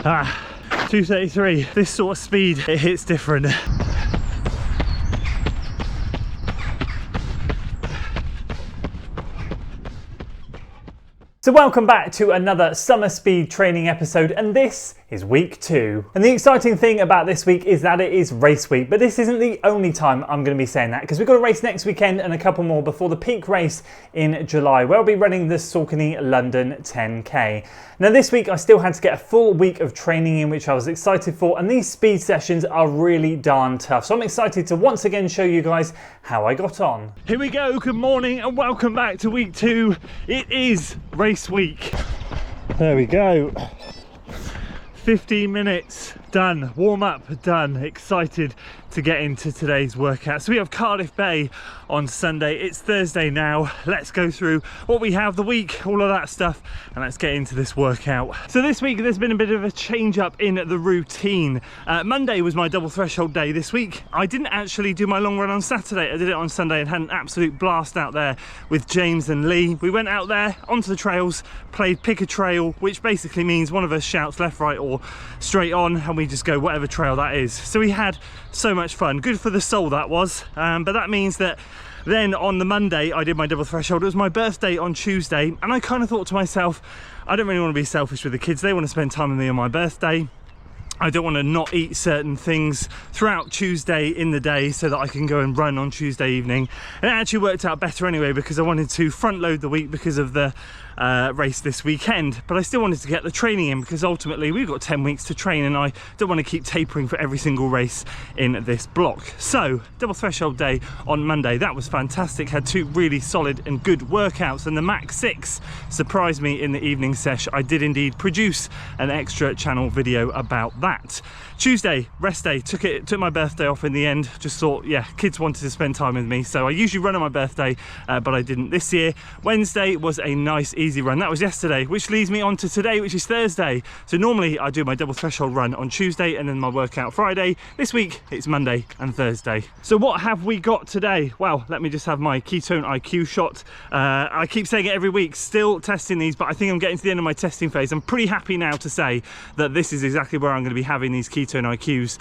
2:33. This sort of speed, it hits different. So welcome back to another summer speed training episode, and this is week 2. And the exciting thing about this week is that it is race week, but this isn't the only time I'm going to be saying that, because we've got a race next weekend and a couple more before the peak race in July, where I'll be running the SAUCONY London 10K. Now this week I still had to get a full week of training in, which I was excited for, and these speed sessions are really darn tough. So I'm excited to once again show you guys how I got on. Here we go, good morning and welcome back to week 2. It is race week. There we go. 15 minutes done, warm up done, excited to get into today's workout. So we have Cardiff Bay on Sunday. It's Thursday now. Let's go through what we have, the week, all of that stuff, and let's get into this workout. So this week there's been a bit of a change up in the routine. Monday was my double threshold day. This week I didn't actually do my long run on Saturday. I did it on Sunday and had an absolute blast out there with James and Lee. We went out there onto the trails, played pick a trail, which basically means one of us shouts left, right or straight on, and we just go whatever trail that is. So we had so much fun. Good for the soul that was, but that means that then on the Monday I did my double threshold. It was my birthday on Tuesday, and I kind of thought to myself, I don't really want to be selfish with the kids. They want to spend time with me on my birthday. I don't want to not eat certain things throughout Tuesday in the day so that I can go and run on Tuesday evening. And it actually worked out better anyway, because I wanted to front load the week because of the race this weekend, but I still wanted to get the training in, because ultimately we've got 10 weeks to train and I don't want to keep tapering for every single race in this block. So double threshold day on Monday, that was fantastic. Had 2 really solid and good workouts, and the Max 6 surprised me in the evening sesh. I did indeed produce an extra channel video about that. Tuesday, rest day, took my birthday off in the end. Just thought, yeah, kids wanted to spend time with me, so I usually run on my birthday, but I didn't this year. Wednesday was a nice easy run. That was yesterday, which leads me on to today, which is Thursday. So normally I do my double threshold run on Tuesday and then my workout Friday. This week it's Monday and Thursday. So what have we got today? Well, let me just have my Ketone IQ shot. I keep saying it every week, still testing these, but I think I'm getting to the end of my testing phase. I'm pretty happy now to say that this is exactly where I'm going to be having these Ketone IQs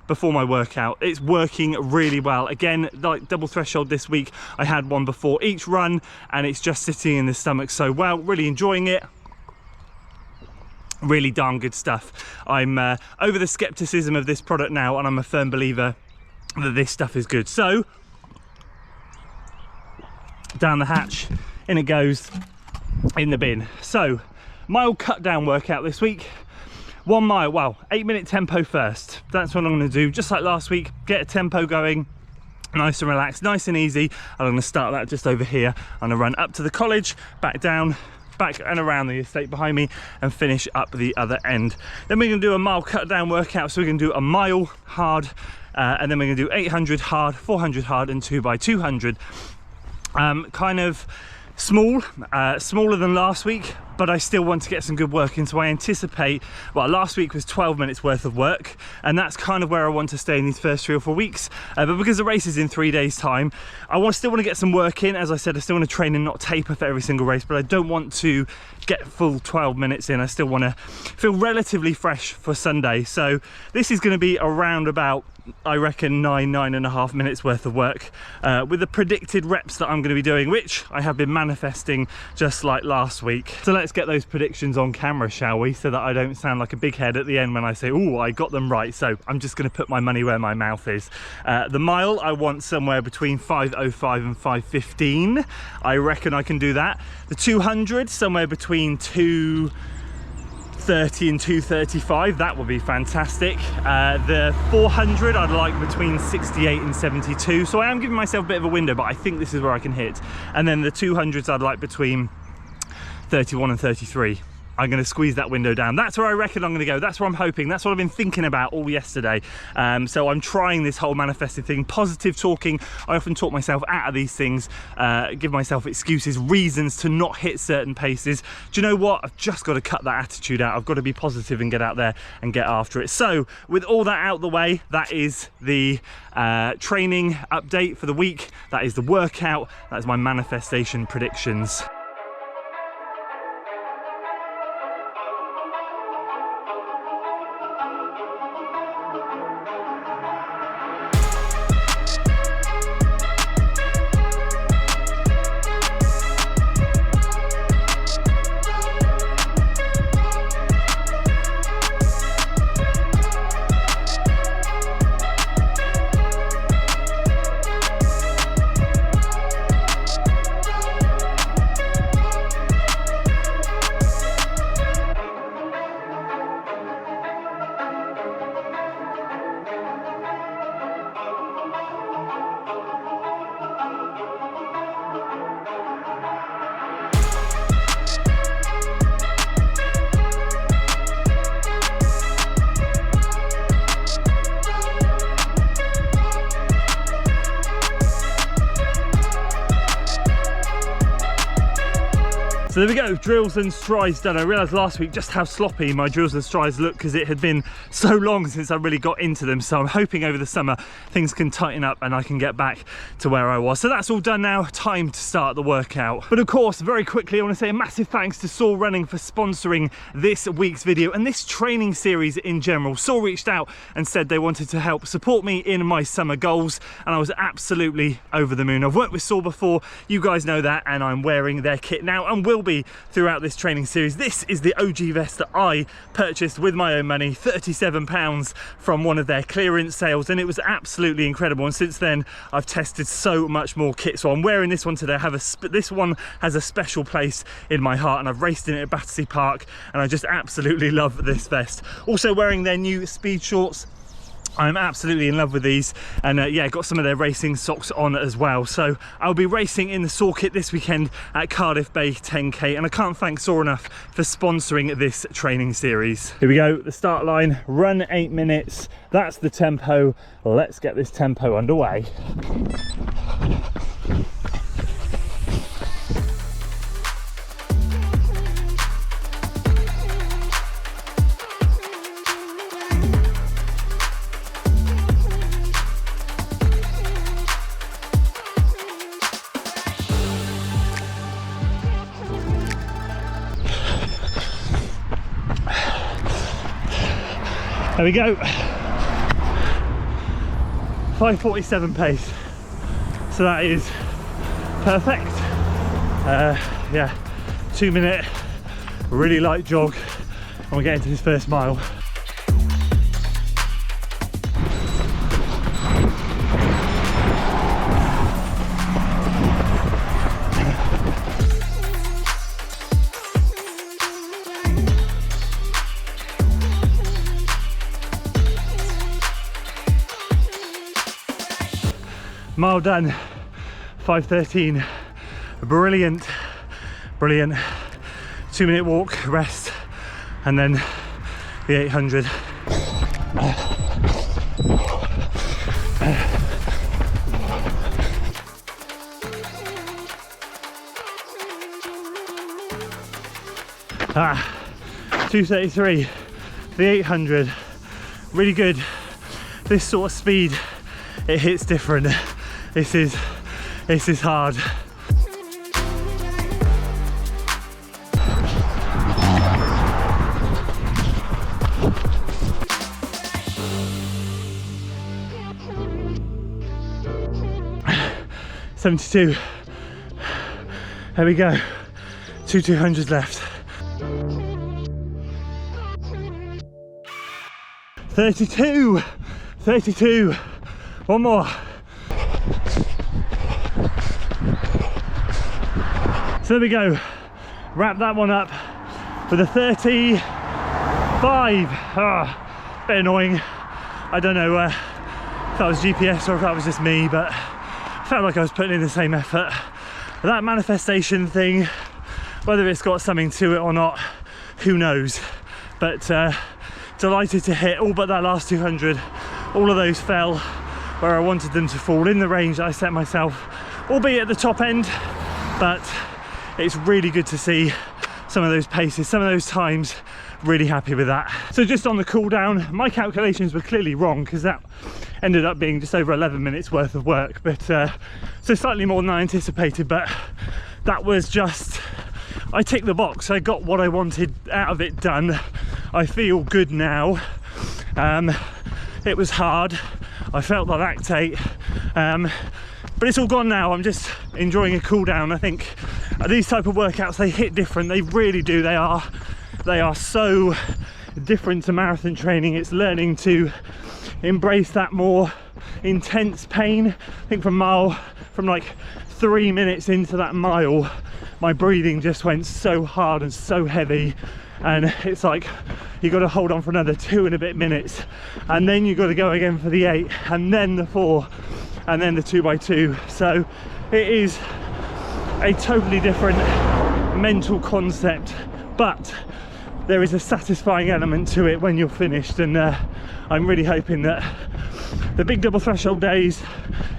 before my workout. It's working really well. Again, like double threshold this week, I had one before each run and it's just sitting in the stomach so well. Really enjoying it. Really darn good stuff. I'm over the skepticism of this product now, and I'm a firm believer that this stuff is good. So down the hatch, in it goes, in the bin. So mile cut down workout this week. 1 mile, well, 8-minute tempo first. That's what I'm going to do, just like last week. Get a tempo going, nice and relaxed, nice and easy. I'm going to start that just over here. I'm going to run up to the college, back down, back and around the estate behind me, and finish up the other end. Then we're going to do a mile cut down workout. So we're going to do a mile hard, and then we're going to do 800 hard, 400 hard, and 2x200. Kind of small, smaller than last week, but I still want to get some good work in. So I anticipate, well, last week was 12 minutes worth of work, and that's kind of where I want to stay in these first 3 or 4 weeks. But because the race is in 3 days time, I still want to get some work in. As I said, I still want to train and not taper for every single race, but I don't want to get full 12 minutes in. I still want to feel relatively fresh for Sunday. So this is going to be around about, I reckon, 9.5 minutes worth of work, with the predicted reps that I'm going to be doing, which I have been manifesting just like last week. So let's get those predictions on camera, shall we, so that I don't sound like a big head at the end when I say, oh, I got them right. So I'm just going to put my money where my mouth is. The mile, I want somewhere between 5:05 and 5:15. I reckon I can do that. The 200, somewhere between 2:30 and 2:35, that would be fantastic. The 400 I'd like between 68 and 72, so I am giving myself a bit of a window, but I think this is where I can hit. And then the 200s I'd like between 31 and 33. I'm going to squeeze that window down. That's where I reckon I'm going to go. That's what I'm hoping. That's what I've been thinking about all yesterday. So I'm trying this whole manifesting thing, positive talking. I often talk myself out of these things, give myself excuses, reasons to not hit certain paces. Do you know what? I've just got to cut that attitude out. I've got to be positive and get out there and get after it. So with all that out the way, that is the training update for the week. That is the workout. That is my manifestation predictions. So there we go, drills and strides done. I realised last week just how sloppy my drills and strides look because it had been so long since I really got into them. So I'm hoping over the summer things can tighten up and I can get back to where I was. So that's all done now, time to start the workout. But of course, very quickly, I want to say a massive thanks to SOAR Running for sponsoring this week's video and this training series in general. SOAR reached out and said they wanted to help support me in my summer goals, and I was absolutely over the moon. I've worked with SOAR before, you guys know that, and I'm wearing their kit now and will be throughout this training series. This is the OG vest that I purchased with my own money, £37 from one of their clearance sales, and it was absolutely incredible. And since then I've tested so much more kit, so I'm wearing this one today. This one has a special place in my heart, and I've raced in it at Battersea Park and I just absolutely love this vest. Also wearing their new speed shorts. I'm absolutely in love with these, and yeah, got some of their racing socks on as well. So I'll be racing in the SOAR kit this weekend at Cardiff Bay 10K, and I can't thank SOAR enough for sponsoring this training series. Here we go, the start line, run 8 minutes, that's the tempo. Let's get this tempo underway. There we go, 5:47 pace, so that is perfect. Yeah, 2 minute, really light jog, and we're getting to this first mile. Mile done, 5:13, brilliant, brilliant. 2 minute walk, rest, and then the 800. Ah, 2:33, the 800, really good. This sort of speed, it hits different. This is hard. $72. There we go. 200s left. 32. 32. One more. So there we go, wrap that one up with a 35. Bit annoying. I don't know if that was GPS or if that was just me, but I felt like I was putting in the same effort. That manifestation thing, whether it's got something to it or not, who knows. But delighted to hit all but that last 200. All of those fell where I wanted them to fall, in the range that I set myself, albeit at the top end, but it's really good to see some of those paces, some of those times. Really happy with that. So just on the cool down, my calculations were clearly wrong because that ended up being just over 11 minutes worth of work, but so slightly more than I anticipated, but that was just, I ticked the box. I got what I wanted out of it done. I feel good now. It was hard, I felt the lactate, but it's all gone now. I'm just enjoying a cool down. I think these type of workouts, they hit different, they really do. They are so different to marathon training. It's learning to embrace that more intense pain. I think from like 3 minutes into that mile, my breathing just went so hard and so heavy, and it's like you got to hold on for another 2 and a bit minutes, and then you got to go again for the 8, and then the 4, and then the 2x2. So it is a totally different mental concept, but there is a satisfying element to it when you're finished, and I'm really hoping that the big double threshold days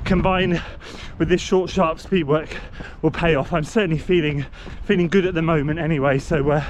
combine with this short, sharp speed work will pay off. I'm certainly feeling good at the moment anyway, so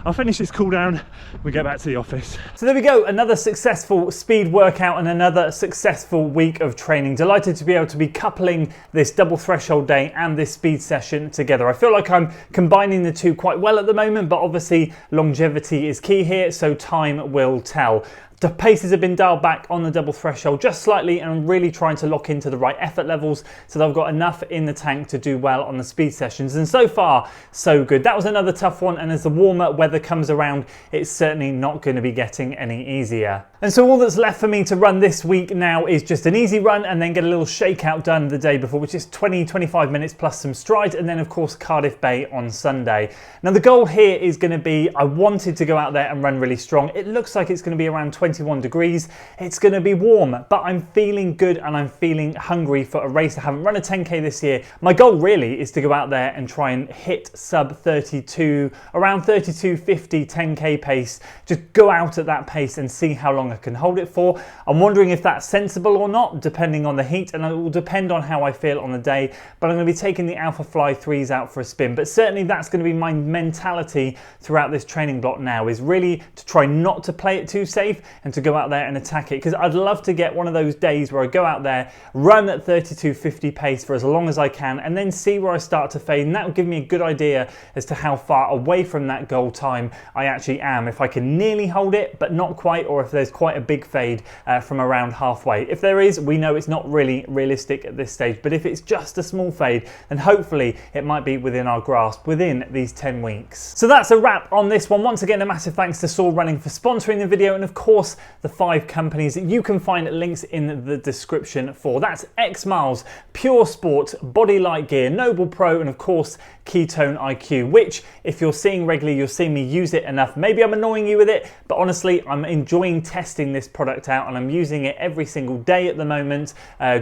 I'll finish this cool down, we get back to the office. So there we go, another successful speed workout and another successful week of training. Delighted to be able to be coupling this double threshold day and this speed session together. I feel like I'm combining the two quite well at the moment, but obviously longevity is key here, so time will tell. The paces have been dialed back on the double threshold just slightly, and I'm really trying to lock into the right effort levels so that I've got enough in the tank to do well on the speed sessions, and so far so good. That was another tough one, and as the warmer weather comes around, it's certainly not going to be getting any easier. And so all that's left for me to run this week now is just an easy run and then get a little shakeout done the day before, which is 20-25 minutes plus some strides, and then of course Cardiff Bay on Sunday. Now the goal here is going to be, I wanted to go out there and run really strong. It looks like it's going to be around 21 degrees. It's going to be warm, but I'm feeling good and I'm feeling hungry for a race. I haven't run a 10k this year. My goal really is to go out there and try and hit sub 32, around 32:50 10k pace. Just go out at that pace and see how long I can hold it for. I'm wondering if that's sensible or not, depending on the heat, and it will depend on how I feel on the day, but I'm going to be taking the Alpha Fly 3s out for a spin. But certainly that's going to be my mentality throughout this training block now, is really to try not to play it too safe and to go out there and attack it, because I'd love to get one of those days where I go out there, run at 32:50 pace for as long as I can, and then see where I start to fade, and that will give me a good idea as to how far away from that goal time I actually am, if I can nearly hold it but not quite, or if there's quite a big fade from around halfway. If there is, we know it's not really realistic at this stage, but if it's just a small fade, then hopefully it might be within our grasp within these 10 weeks. So that's a wrap on this one. Once again, a massive thanks to SOAR Running for sponsoring the video, and of course the 5 companies that you can find links in the description for. That's X Miles, Pure Sport, Body Light Gear, Noble Pro, and of course Ketone IQ, which if you're seeing regularly, you'll see me use it enough. Maybe I'm annoying you with it, but honestly I'm enjoying testing this product out, and I'm using it every single day at the moment,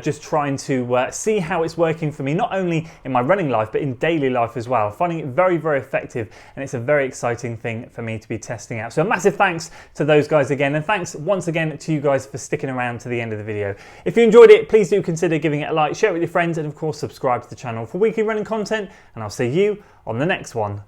just trying to see how it's working for me, not only in my running life but in daily life as well. Finding it very, very effective, and it's a very exciting thing for me to be testing out. So a massive thanks to those guys again, and thanks once again to you guys for sticking around to the end of the video. If you enjoyed it, please do consider giving it a like, share it with your friends, and of course subscribe to the channel for weekly running content, and I'll see you on the next one.